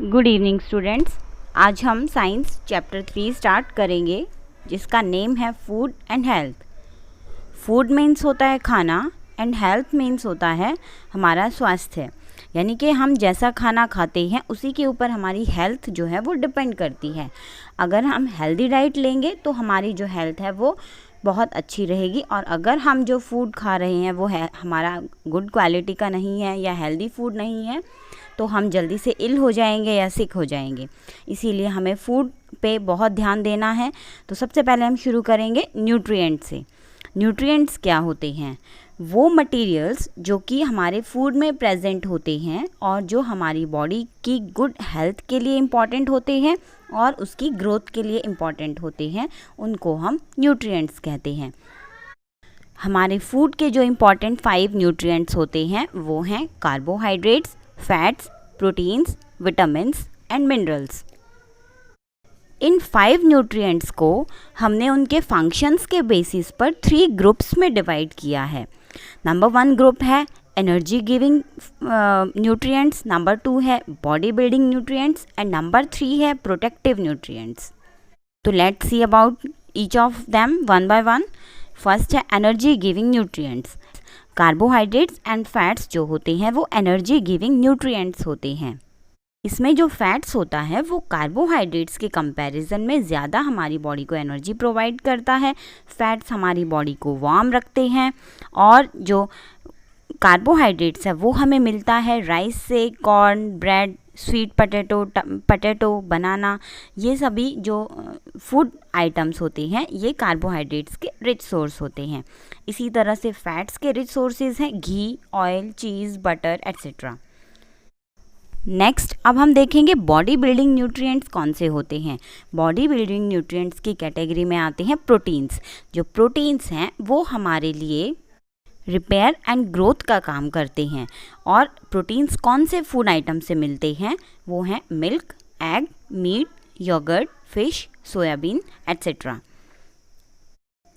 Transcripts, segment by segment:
Good evening students. आज हम science chapter 3 start करेंगे जिसका नेम है food and health. Food means होता है खाना एंड हेल्थ मीन्स होता है हमारा स्वास्थ्य, यानी कि हम जैसा खाना खाते हैं उसी के ऊपर हमारी हेल्थ जो है वो डिपेंड करती है। अगर हम हेल्दी डाइट लेंगे तो हमारी जो हेल्थ है वो बहुत अच्छी रहेगी, और अगर हम जो फूड खा रहे हैं वो है हमारा गुड क्वालिटी का नहीं है या हेल्दी फूड नहीं है तो हम जल्दी से इल हो जाएंगे या सिक हो जाएंगे। इसीलिए हमें फूड पे बहुत ध्यान देना है। तो सबसे पहले हम शुरू करेंगे न्यूट्रिएंट से। न्यूट्रिएंट्स क्या होते हैं? वो मटेरियल्स जो कि हमारे फूड में प्रेजेंट होते हैं और जो हमारी बॉडी की गुड हेल्थ के लिए इम्पॉर्टेंट होते हैं और उसकी ग्रोथ के लिए इम्पॉर्टेंट होते हैं, उनको हम न्यूट्रिएंट्स कहते हैं। हमारे फूड के जो इम्पॉर्टेंट 5 न्यूट्रिएंट्स होते हैं वो हैं carbohydrates, fats, proteins, vitamins and minerals. In 5 nutrients को हमने उनके फंक्शंस के बेसिस पर 3 ग्रुप्स में डिवाइड किया है। नंबर 1 ग्रुप है एनर्जी गिविंग न्यूट्रिएंट्स, नंबर 2 है body building nutrients and number 3 है प्रोटेक्टिव न्यूट्रिएंट्स। तो let's see about each of them one by one. First है energy giving nutrients. Carbohydrates and fats जो होते हैं वो एनर्जी गिविंग न्यूट्रिएंट्स होते हैं। इसमें जो फैट्स होता है वो कार्बोहाइड्रेट्स के कंपैरिजन में ज़्यादा हमारी बॉडी को एनर्जी प्रोवाइड करता है। फैट्स हमारी बॉडी को वार्म रखते हैं, और जो कार्बोहाइड्रेट्स है वो हमें मिलता है राइस से, कॉर्न, ब्रेड, स्वीट पटेटो, बनाना। ये सभी जो फूड आइटम्स होते हैं ये कार्बोहाइड्रेट्स के रिच सोर्स होते हैं। इसी तरह से फैट्स के रिच सोर्सेज हैं घी, ऑयल, चीज़, बटर एट्सेट्रा। नेक्स्ट अब हम देखेंगे बॉडी बिल्डिंग न्यूट्रिएंट्स कौन से होते हैं। बॉडी बिल्डिंग न्यूट्रिएंट्स की कैटेगरी में आते हैं प्रोटीन्स। जो प्रोटीन्स हैं वो हमारे लिए रिपेयर एंड ग्रोथ का काम करते हैं। और प्रोटीन्स कौन से फूड आइटम से मिलते हैं? वो हैं milk, egg, meat, yoghurt, fish, soybean etcetera.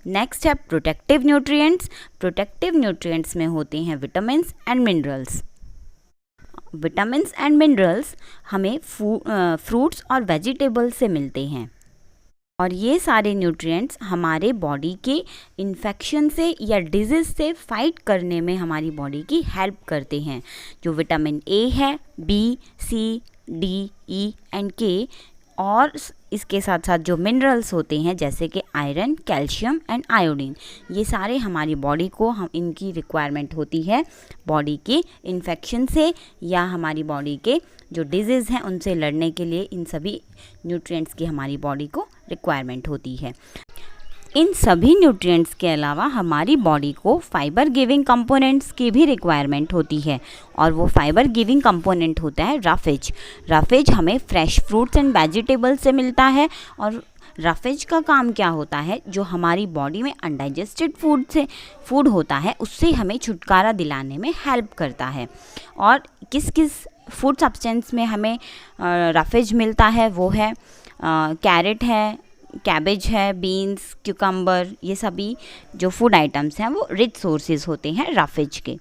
Next है प्रोटेक्टिव न्यूट्रिएंट्स। प्रोटेक्टिव न्यूट्रिएंट्स में होते हैं vitamins and minerals. Vitamins and minerals हमें फ्रूट्स और वेजिटेबल्स से मिलते हैं, और ये सारे न्यूट्रिएंट्स हमारे बॉडी के इन्फेक्शन से या डिजीज़ से फाइट करने में हमारी बॉडी की हेल्प करते हैं। जो विटामिन ए है, B, C, D, E and K, और इसके साथ साथ जो मिनरल्स होते हैं जैसे कि आयरन, कैल्शियम एंड आयोडीन, ये सारे हमारी बॉडी को हम इनकी रिक्वायरमेंट होती है बॉडी के इन्फेक्शन से या हमारी बॉडी के जो डिजीज़ हैं उनसे लड़ने के लिए। इन सभी न्यूट्रिएंट्स की हमारी बॉडी को रिक्वायरमेंट होती है। इन सभी न्यूट्रिएंट्स के अलावा हमारी बॉडी को फाइबर गिविंग कंपोनेंट्स की भी रिक्वायरमेंट होती है, और वो फाइबर गिविंग कंपोनेंट होता है रफेज। रफेज हमें फ्रेश फ्रूट्स एंड वेजिटेबल्स से मिलता है, और रफेज का काम क्या होता है? जो हमारी बॉडी में अनडाइजेस्टेड फूड होता है उससे हमें छुटकारा दिलाने में हेल्प करता है। और किस किस फूड सब्सटेंस में हमें रफेज मिलता है? वो है कैरेट है, कैबेज है, बीन्स, क्यूकम्बर, ये सभी जो फूड आइटम्स हैं वो रिच सोर्सेज होते हैं रफेज के।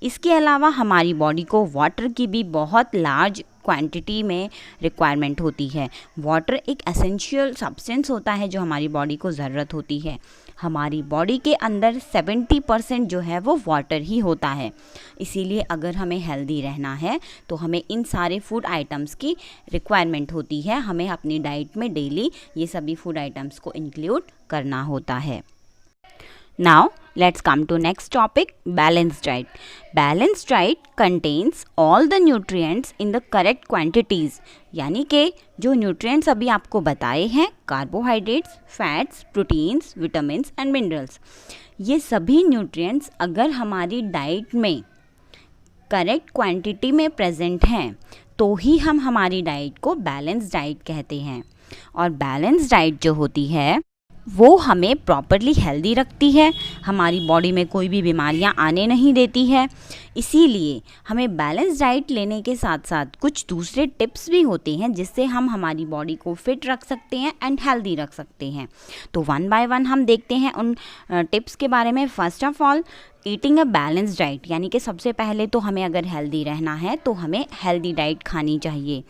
इसके अलावा हमारी बॉडी को वाटर की भी बहुत लार्ज क्वांटिटी में रिक्वायरमेंट होती है। वाटर एक एसेंशियल सब्सटेंस होता है जो हमारी बॉडी को ज़रूरत होती है। हमारी बॉडी के अंदर 70% जो है वो वाटर ही होता है। इसीलिए अगर हमें हेल्दी रहना है तो हमें इन सारे फूड आइटम्स की रिक्वायरमेंट होती है। हमें अपनी डाइट में डेली ये सभी फूड आइटम्स को इंक्लूड करना होता है। Now let's come to next topic, balanced diet. Balanced diet contains all the nutrients in the correct quantities. यानी कि जो न्यूट्रिएंट्स अभी आपको बताए हैं, carbohydrates, fats, proteins, vitamins and minerals, ये सभी न्यूट्रिएंट्स अगर हमारी डाइट में करेक्ट क्वांटिटी में प्रेजेंट हैं तो ही हम हमारी डाइट को बैलेंस डाइट कहते हैं। और बैलेंस डाइट जो होती है वो हमें प्रॉपरली हेल्दी रखती है, हमारी बॉडी में कोई भी बीमारियां आने नहीं देती है। इसीलिए हमें बैलेंस डाइट लेने के साथ साथ कुछ दूसरे टिप्स भी होते हैं जिससे हम हमारी बॉडी को फिट रख सकते हैं एंड हेल्दी रख सकते हैं। तो वन बाय वन हम देखते हैं उन टिप्स के बारे में। First of all, eating a balance diet, यानी कि सबसे पहले तो हमें अगर हेल्दी रहना है तो हमें हेल्दी डाइट खानी चाहिए।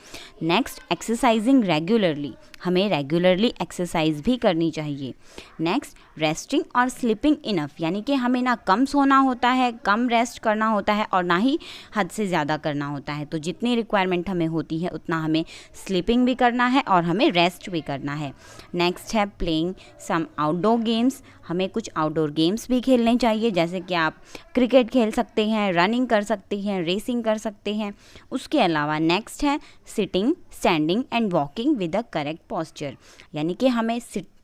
नेक्स्ट, एक्सरसाइजिंग रेगुलरली, हमें रेगुलरली एक्सरसाइज भी करनी चाहिए। नेक्स्ट, रेस्टिंग और स्लीपिंग इनफ, यानी कि हमें ना कम सोना होता है, कम रेस्ट करना होता है और ना ही हद से ज़्यादा करना होता है। तो जितनी रिक्वायरमेंट हमें होती है उतना हमें स्लीपिंग भी करना है और हमें रेस्ट भी करना है। नेक्स्ट है प्लेइंग सम आउटडोर गेम्स, हमें कुछ आउटडोर गेम्स भी खेलने चाहिए, जैसे कि आप क्रिकेट खेल सकते हैं, रनिंग कर सकते हैं, रेसिंग कर सकते हैं। उसके अलावा नेक्स्ट है sitting, standing and walking with a correct posture, यानी कि हमें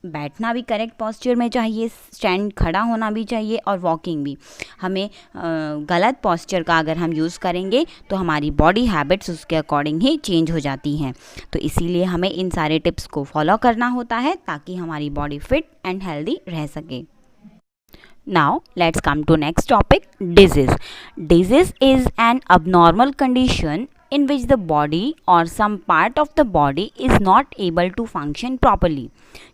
बैठना भी करेक्ट पॉस्चर में चाहिए, स्टैंड खड़ा होना भी चाहिए और वॉकिंग भी। हमें गलत पॉस्चर का अगर हम यूज़ करेंगे तो हमारी बॉडी हैबिट्स उसके अकॉर्डिंग ही चेंज हो जाती हैं। तो इसीलिए हमें इन सारे टिप्स को फॉलो करना होता है ताकि हमारी बॉडी फिट एंड हेल्दी रह सके। Now let's come to next topic, disease. Disease is an abnormal condition in which the body or some part of the body is not able to function properly.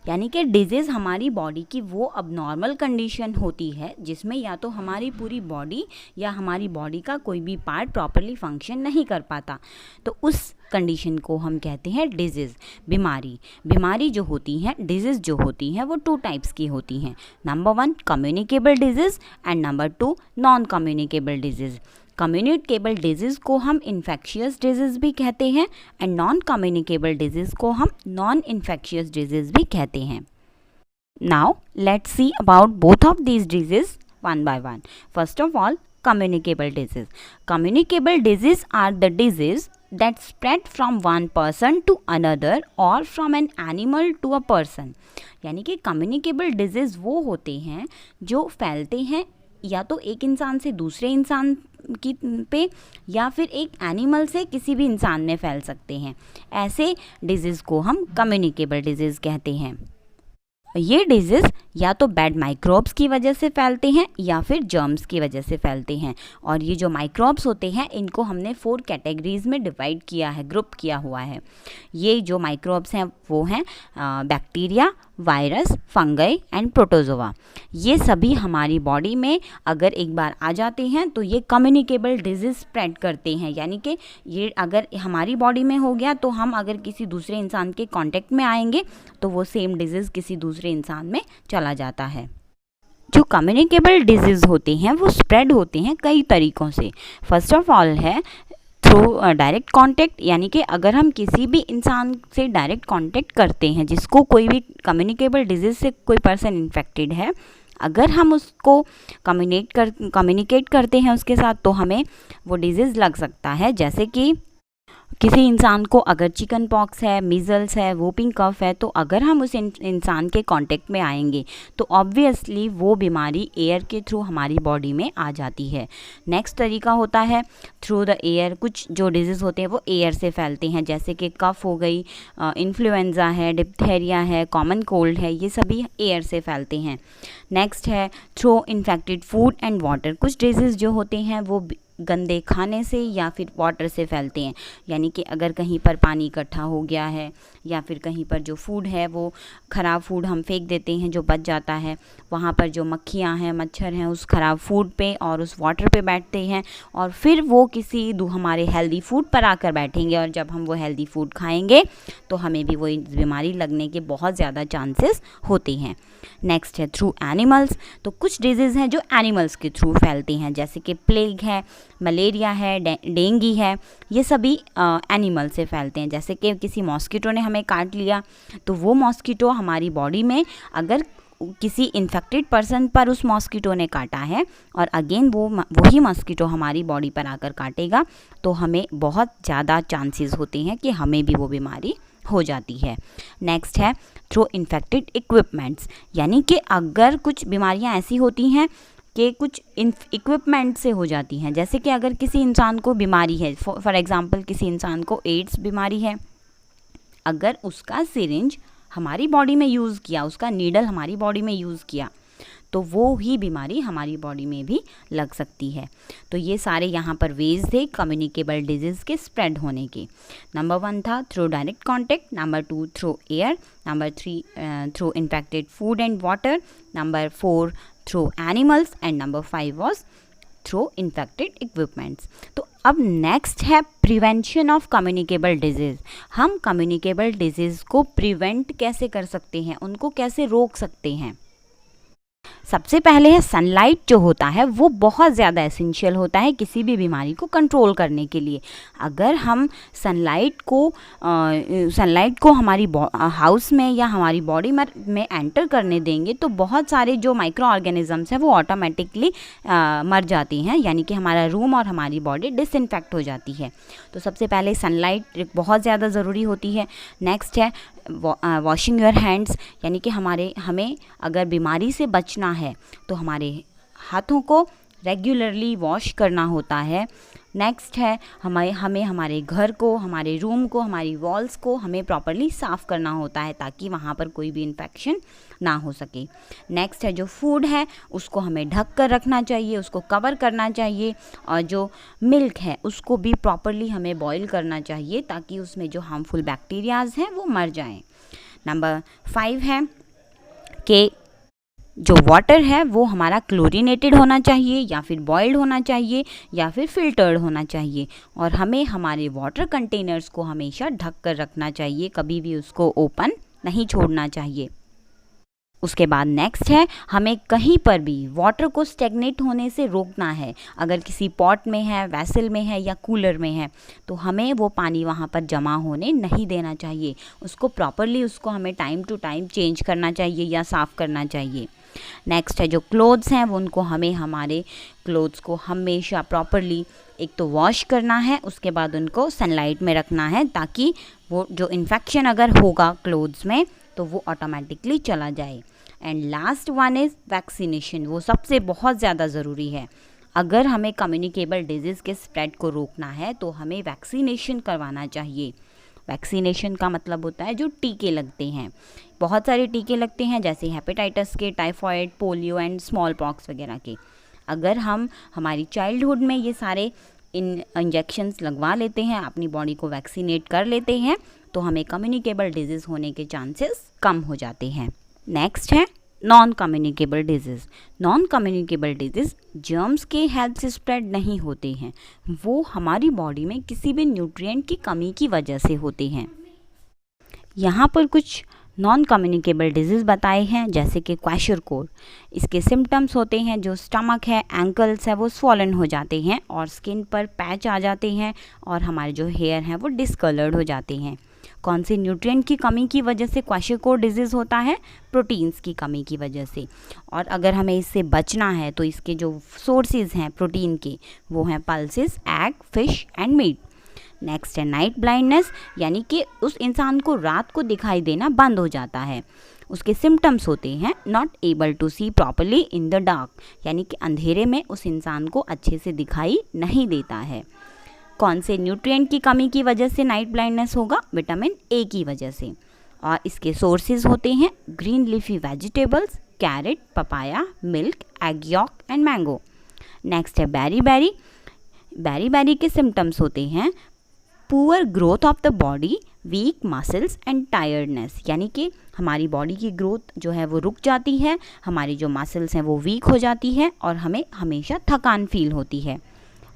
यानी कि disease हमारी body की वो abnormal condition होती है जिसमें या तो हमारी पूरी बॉडी या हमारी बॉडी का कोई भी पार्ट प्रॉपरली फंक्शन नहीं कर पाता, तो उस कंडीशन को हम कहते हैं डिजीज़, बीमारी। बीमारी जो होती हैं, डिजीज़ जो होती हैं, वो 2 टाइप्स की होती हैं। Number 1 communicable disease and number 2 non communicable disease. Communicable disease को हम इन्फेक्शियस डिजीज़ भी कहते हैं एंड नॉन कम्युनिकेबल डिजीज़ को हम नॉन इन्फेक्शियस डिजीज़ भी कहते हैं। Now let's see about both of these disease one by one. First of all, communicable disease. Communicable disease are the disease that spread from one person to another or from an animal to a person. यानी कि communicable disease वो होते हैं जो फैलते हैं या तो एक इंसान से दूसरे इंसान की पे या फिर एक एनिमल से किसी भी इंसान में फैल सकते हैं। ऐसे डिजीज़ को हम कम्युनिकेबल डिजीज़ कहते हैं। ये डिजीज़ या तो बैड माइक्रोब्स की वजह से फैलते हैं या फिर जर्म्स की वजह से फैलते हैं। और ये जो माइक्रोब्स होते हैं इनको हमने 4 कैटेगरीज़ में डिवाइड किया है, ग्रुप किया हुआ है। ये जो माइक्रोब्स हैं वो हैं bacteria, virus, fungi and protozoa. ये सभी हमारी बॉडी में अगर एक बार आ जाते हैं तो ये कम्युनिकेबल डिजीज़ स्प्रेड करते हैं, यानी कि ये अगर हमारी बॉडी में हो गया तो हम अगर किसी दूसरे इंसान के कांटेक्ट में आएंगे तो वो सेम डिजीज़ किसी दूसरे इंसान में चला जाता है। जो कम्युनिकेबल डिजीज़ होते हैं वो स्प्रेड होते हैं कई तरीक़ों से। फर्स्ट ऑफ ऑल है थ्रू डायरेक्ट कांटेक्ट, यानी कि अगर हम किसी भी इंसान से डायरेक्ट कांटेक्ट करते हैं जिसको कोई भी कम्युनिकेबल डिजीज़ से कोई पर्सन इन्फेक्टेड है, अगर हम उसको कम्युनिकेट करते हैं उसके साथ तो हमें वो डिजीज़ लग सकता है। जैसे कि किसी इंसान को अगर चिकन पॉक्स है, मीज़ल्स है, वोपिंग कफ है, तो अगर हम उस इंसान के कांटेक्ट में आएंगे तो ऑब्वियसली वो बीमारी एयर के थ्रू हमारी बॉडी में आ जाती है। नेक्स्ट तरीका होता है थ्रू द एयर। कुछ जो डिजीज़ होते हैं वो एयर से फैलते हैं, जैसे कि कफ हो गई, इन्फ्लुएंज़ा है, डिप्थेरिया है, कॉमन कोल्ड है, ये सभी एयर से फैलते हैं। नेक्स्ट है through infected food and water. कुछ डिजीज़ जो होते हैं वो गंदे खाने से या फिर वाटर से फैलते हैं, यानी कि अगर कहीं पर पानी इकट्ठा हो गया है या फिर कहीं पर जो फूड है वो ख़राब फूड हम फेंक देते हैं जो बच जाता है, वहाँ पर जो मक्खियाँ हैं, मच्छर हैं उस ख़राब फूड पे और उस वाटर पे बैठते हैं और फिर वो किसी हमारे हेल्दी फूड पर आकर बैठेंगे और जब हम वो हेल्दी फूड खाएंगे तो हमें भी वो बीमारी लगने के बहुत ज़्यादा चांसेस होते हैं। नेक्स्ट है थ्रू एनिमल्स। तो कुछ डिजीज़ हैं जो एनिमल्स के थ्रू फैलती हैं, जैसे कि प्लेग है, मलेरिया है, डेंगू है, ये सभी एनिमल से फैलते हैं। जैसे कि किसी मॉस्किटो ने हमें काट लिया तो वो मॉस्किटो हमारी बॉडी में अगर किसी इन्फेक्टेड पर्सन पर उस मॉस्किटो ने काटा है और अगेन वही मॉस्किटो हमारी बॉडी पर आकर काटेगा तो हमें बहुत ज़्यादा चांसेस होते हैं कि हमें भी वो बीमारी हो जाती है। नेक्स्ट है थ्रू इन्फेक्टेड इक्विपमेंट्स, यानी कि अगर कुछ बीमारियां ऐसी होती हैं कि कुछ इक्विपमेंट से हो जाती हैं, जैसे कि अगर किसी इंसान को बीमारी है, फॉर एग्जांपल किसी इंसान को एड्स बीमारी है, अगर उसका सिरिंज हमारी बॉडी में यूज़ किया, उसका नीडल हमारी बॉडी में यूज़ किया तो वो ही बीमारी हमारी बॉडी में भी लग सकती है। तो ये सारे यहाँ पर वेज थे कम्युनिकेबल डिजीज़ के स्प्रेड होने के। नंबर 1 था through direct contact, number 2 through air, number 3 through infected food and water, number 4 through animals and number 5 was through infected equipments. तो अब नेक्स्ट है प्रिवेंशन ऑफ कम्युनिकेबल डिजीज़। हम communicable disease को prevent कैसे कर सकते हैं, उनको कैसे रोक सकते हैं। सबसे पहले है सनलाइट जो होता है वो बहुत ज़्यादा एसेंशियल होता है किसी भी बीमारी को कंट्रोल करने के लिए। अगर हम सनलाइट को हमारी हाउस में या हमारी बॉडी में एंटर करने देंगे तो बहुत सारे जो माइक्रो ऑर्गेनिजम्स हैं वो ऑटोमेटिकली मर जाती हैं, यानी कि हमारा रूम और हमारी बॉडी डिसइंफेक्ट हो जाती है। तो सबसे पहले सनलाइट बहुत ज़्यादा ज़रूरी होती है। नेक्स्ट है वॉशिंग योर हैंड्स, यानी कि हमें अगर बीमारी से बचना है तो हमारे हाथों को रेगुलरली वॉश करना होता है। नेक्स्ट है हमें हमारे घर को, हमारे रूम को, हमारी वॉल्स को हमें प्रॉपरली साफ़ करना होता है ताकि वहाँ पर कोई भी इन्फेक्शन ना हो सके। नेक्स्ट है जो फूड है उसको हमें ढक कर रखना चाहिए, उसको कवर करना चाहिए, और जो मिल्क है उसको भी प्रॉपरली हमें बॉईल करना चाहिए ताकि उसमें जो हार्मफुल बैक्टीरियाज़ हैं वो मर जाएं। नंबर 5 है कि जो वाटर है वो हमारा क्लोरीनेटेड होना चाहिए या फिर बॉइल्ड होना चाहिए या फिर फिल्टर्ड होना चाहिए, और हमें हमारे वाटर कंटेनर्स को हमेशा ढक कर रखना चाहिए, कभी भी उसको ओपन नहीं छोड़ना चाहिए। उसके बाद नेक्स्ट है हमें कहीं पर भी वाटर को स्टेगनेट होने से रोकना है। अगर किसी पॉट में है, वैसल में है या कूलर में है तो हमें वो पानी वहाँ पर जमा होने नहीं देना चाहिए। उसको प्रॉपरली हमें टाइम टू टाइम चेंज करना चाहिए या साफ़ करना चाहिए। नेक्स्ट है जो क्लोथ्स हैं वो उनको हमें हमारे क्लोथ्स को हमेशा प्रॉपरली एक तो वॉश करना है, उसके बाद उनको सनलाइट में रखना है ताकि वो जो इन्फेक्शन अगर होगा क्लोथ्स में तो वो ऑटोमेटिकली चला जाए। And last one is vaccination, वो सबसे बहुत ज़्यादा ज़रूरी है। अगर हमें कम्युनिकेबल डिजीज़ के स्प्रेड को रोकना है तो हमें वैक्सीनेशन करवाना चाहिए। वैक्सीनेशन का मतलब होता है जो टीके लगते हैं, बहुत सारे टीके लगते हैं जैसे हेपेटाइटिस के, typhoid, polio and small pox वगैरह के। अगर हम हमारी चाइल्डहुड में ये सारे इंजेक्शंस लगवा लेते हैं, अपनी बॉडी को वैक्सीनेट कर लेते हैं तो हमें कम्युनिकेबल डिजीज़ होने के चांसेस कम हो जाते हैं। नेक्स्ट है non communicable disease. Non communicable disease germs के हेल्प से स्प्रेड नहीं होते हैं, वो हमारी बॉडी में किसी भी न्यूट्रिएंट की कमी की वजह से होते हैं। यहाँ पर कुछ नॉन कम्युनिकेबल डिजीज़ बताए हैं जैसे कि क्वैशरकोर। इसके सिम्टम्स होते हैं जो स्टमक है, एंकल्स है वो स्वॉलन हो जाते हैं और स्किन पर पैच आ जाते हैं और हमारे जो हेयर हैं वो डिसकलर्ड हो जाते हैं। कौन से न्यूट्रिएंट की कमी की वजह से क्वैशरकोर डिजीज़ होता है? प्रोटीन्स की कमी की वजह से। और अगर हमें इससे बचना है तो इसके जो सोर्सेज हैं प्रोटीन के वो हैं pulses, egg, fish and meat. Next है नाइट ब्लाइंडनेस, यानी कि उस इंसान को रात को दिखाई देना बंद हो जाता है। उसके सिम्टम्स होते हैं not able to see properly in the dark, यानी कि अंधेरे में उस इंसान को अच्छे से दिखाई नहीं देता है। कौन से न्यूट्रिएंट की कमी की वजह से नाइट ब्लाइंडनेस होगा? विटामिन ए की वजह से। और इसके सोर्सेज होते हैं green leafy vegetables, carrot, papaya, milk, egg yolk and mango. Next है बेरी बेरी। बेरी बेरी के सिम्टम्स होते हैं poor growth of the body, weak muscles and tiredness, यानी कि हमारी बॉडी की ग्रोथ जो है वो रुक जाती है, हमारी जो मसल्स हैं वो वीक हो जाती है और हमें हमेशा थकान फील होती है।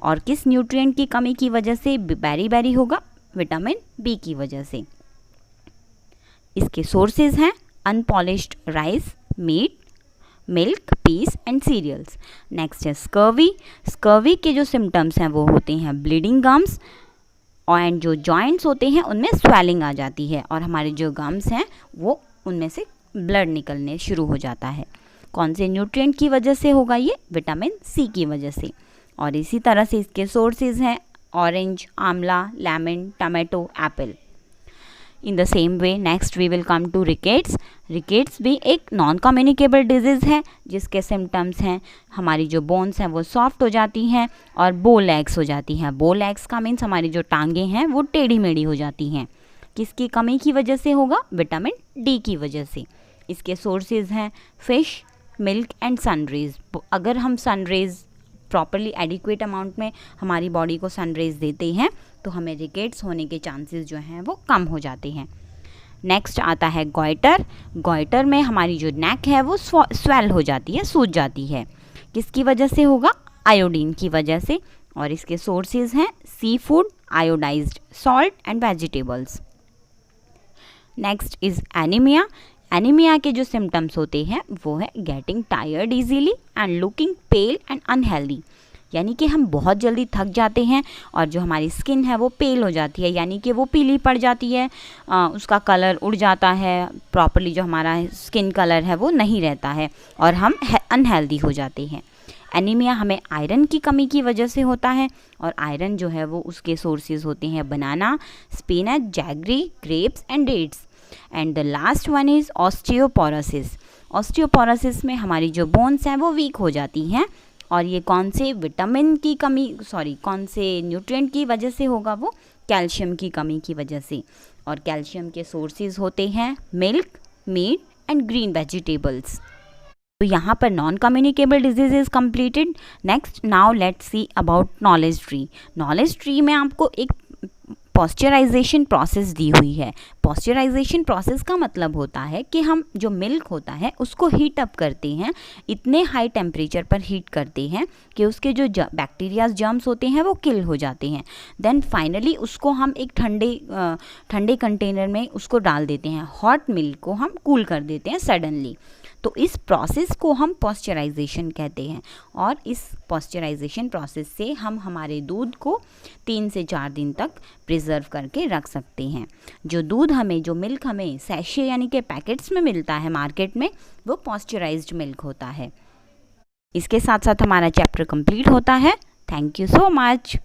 और किस न्यूट्रिएंट की कमी की वजह से बेरी बेरी होगा? विटामिन बी की वजह से। इसके सोर्सेज हैं unpolished rice, meat, milk, peas and cereals. Next है स्कर्वी। स्कर्वी के जो सिम्टम्स हैं वो होते हैं ब्लीडिंग गम्स एंड जो जॉइंट्स होते हैं उनमें स्वेलिंग आ जाती है और हमारे जो गम्स हैं वो उनमें से ब्लड निकलने शुरू हो जाता है। कौन से न्यूट्रिएंट की वजह से होगा ये? विटामिन सी की वजह से। और इसी तरह से इसके सोर्सेज हैं orange, amla, lemon, tomato, apple. In the same way next we will come to rickets. Rickets भी एक नॉन कम्युनिकेबल डिजीज़ है जिसके सिम्टम्स हैं हमारी जो बोन्स हैं वो सॉफ्ट हो जाती हैं और बो लेग्स हो जाती हैं। बो लेग्स का मीन्स हमारी जो टांगें हैं वो टेढ़ी मेढ़ी हो जाती हैं। किसकी कमी की वजह से होगा? विटामिन डी की वजह से। इसके सोर्सेज हैं फिश, मिल्क एंड सनरेज। अगर हम सनरेज प्रॉपरली एडिक्वेट अमाउंट में हमारी बॉडी को सनरेज देते हैं तो हमें रिकेट्स होने के चांसेस जो हैं वो कम हो जाते हैं। नेक्स्ट आता है गॉइटर। गॉइटर में हमारी जो नेक है वो स्वेल हो जाती है, सूज जाती है। किसकी वजह से होगा? आयोडीन की वजह से। और इसके सोर्सेज हैं sea food, iodised salt and vegetables. Next is anaemia. Anaemia के जो सिम्टम्स होते हैं वो है getting tired easily and looking pale and unhealthy. यानी कि हम बहुत जल्दी थक जाते हैं और जो हमारी स्किन है वो पेल हो जाती है, यानी कि वो पीली पड़ जाती है, उसका कलर उड़ जाता है, प्रॉपरली जो हमारा स्किन कलर है वो नहीं रहता है और हम अनहेल्दी हो जाते हैं। एनीमिया हमें आयरन की कमी की वजह से होता है और आयरन जो है वो उसके सोर्सेज होते हैं banana, spinach, jaggery, grapes and dates. And the last one is osteoporosis. Osteoporosis में हमारी जो बोन्स हैं वो वीक हो जाती हैं और ये कौन से विटामिन की कमी कौन से न्यूट्रिएंट की वजह से होगा? वो कैल्शियम की कमी की वजह से। और कैल्शियम के सोर्सेज होते हैं milk, meat and green vegetables. तो यहाँ पर non communicable disease is completed. Next now let's see about knowledge tree. Knowledge tree में आपको एक पॉस्चराइजेशन प्रोसेस दी हुई है। पॉस्चराइजेशन प्रोसेस का मतलब होता है कि हम जो मिल्क होता है उसको हीट अप करते हैं, इतने हाई टेम्परेचर पर हीट करते हैं कि उसके जो बैक्टीरियाज, जर्म्स होते हैं वो किल हो जाते हैं। देन फाइनली उसको हम एक ठंडे कंटेनर में उसको डाल देते हैं। हॉट मिल्क को हम कूल कर देते हैं सडनली। तो इस प्रोसेस को हम पॉस्चराइजेशन कहते हैं और इस पॉस्चराइजेशन प्रोसेस से हम हमारे दूध को 3 से 4 दिन तक प्रिजर्व करके रख सकते हैं। जो दूध जो मिल्क हमें सैशे यानी कि पैकेट्स में मिलता है मार्केट में, वो पॉस्चराइज्ड मिल्क होता है। इसके साथ साथ हमारा चैप्टर कंप्लीट होता है। Thank you so much.